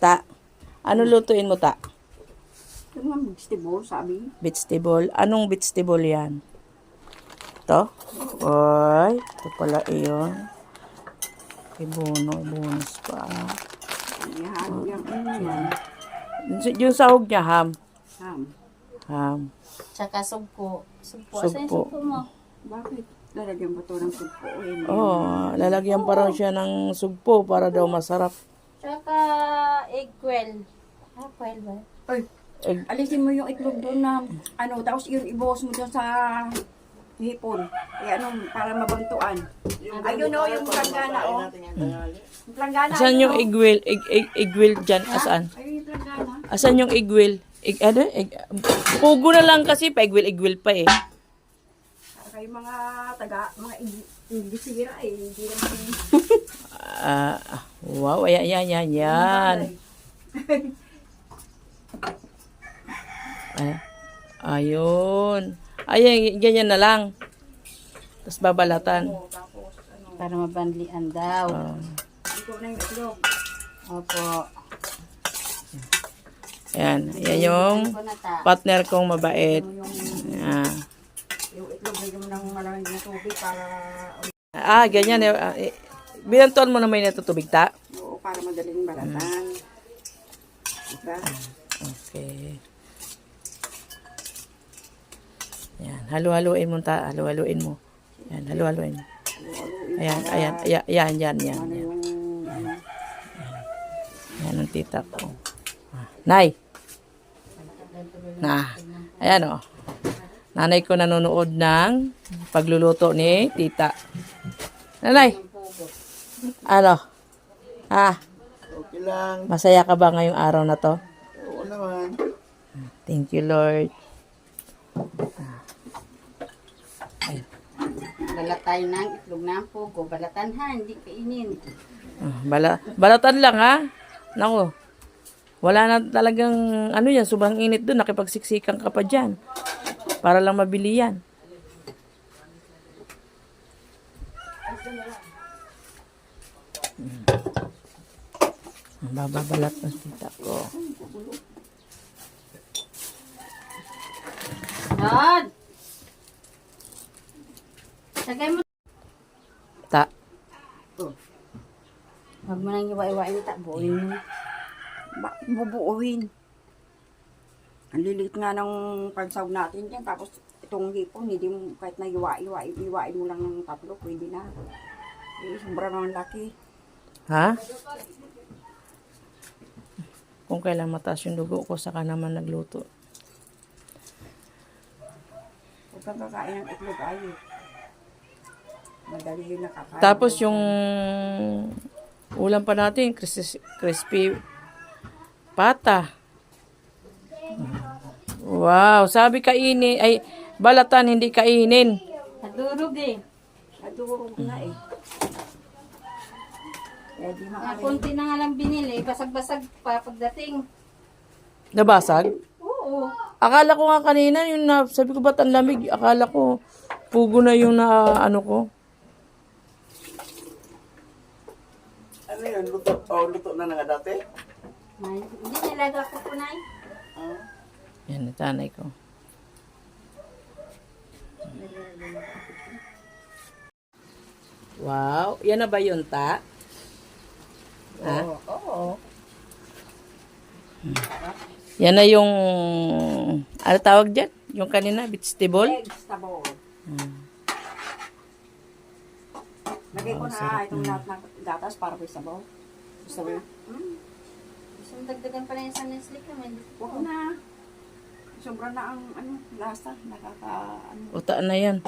Ta, ano lutuin mo, Ta? Ito nga, vegetable, sabi. Vegetable. Anong vegetable yan? Ito? Oy, ito pala iyon. Bonus pa. Ihalo yung yan. Yung sahog niya, ham. Ham. Tsaka sugpo. Sugpo. Sugpo. Saan yung sugpo mo? Bakit? Lalagyan ba ito ng sugpo? Lalagyan pa raw siya ng sugpo para daw masarap. Tsaka egg quail. Quail ba? Ay, alisin mo yung itlog doon na, tapos yun, ibuhos mo doon sa hipon. Para mabantuan. Ayun yung planggana, Yung planggana. Asan yung egg will dyan? Asan? Ayun yung planggana. Asan yung egg will? Pugo na lang kasi pa egg will pa eh. Kayo mga Inggrisira hindi naman. Wow, yan. Ayun. Ayan, ganyan na lang. Tapos babalatan. Para mabanlian daw. Ito na yung itlog. Opo. Yan yung partner kong mabait. Yung itlog yung ng malamig na tubig para Ganyan. Binantuan mo na may natutubig, Ta? oo, para madaling balatan. Diba? Okay. Yan, halo-haloin mo, Ta. Halo-haloin mo. Yan, halo-haloin mo. Ayan. Yan ang tita ko. Nay! Ayan o. Nanay ko nanonood ng pagluluto ni tita. Nanay! Ano? Okay lang. Masaya ka ba ngayong araw na to? Oo naman. Thank you, Lord. Balat tayo ng itlog ng pugo. Balatan ha, hindi kainin. Balatan lang, ha? Naku. Wala na talagang, yan, sobrang init doon. Nakipagsiksikan ka pa dyan. Para lang mabili yan. Bababalat ng tita ko. Dad! Sagay mo. Ta. Huwag mo nang iwa-iwain ta. Buuin mo. Bakit bubuuhin? Ang lilit nga ng pansawg natin dyan. Tapos itong hipon, hindi mo kahit na iwain mo lang ng tatlo, pwede na. Sobrang naman laki. Ha? Kung kailan mataas yung dugo ko, saka naman nagluto. Huwag kang kakain ng itlog, ayos. Madali yung nakakain. Tapos yung ulam pa natin, crispy pata. Wow, sabi kainin, balatan hindi kainin. Nadurog eh. Nadurog na eh. Di Kunti na nga lang binili. Basag-basag pa pagdating. Nabasag? Oo. Akala ko nga kanina, sabi ko ba't ang lamig? Akala ko, pugo na yung ko. Ano yun? Luto na nga dati? Hindi nilaga ko po na eh. Yan, natanay ko. Wow, yan na ba yun, Ta? Ha? Oo. Yan na yung, ano tawag dyan? Yung kanina, vegetable? Vegetable. Lagay ko na itong lahat ng gatas para sa sabaw. Gusto mo yun? Gusto mo dagdagan pa na yung sa Nestle ka. Huwag na. Sobra na ang lasa. Uta na yan.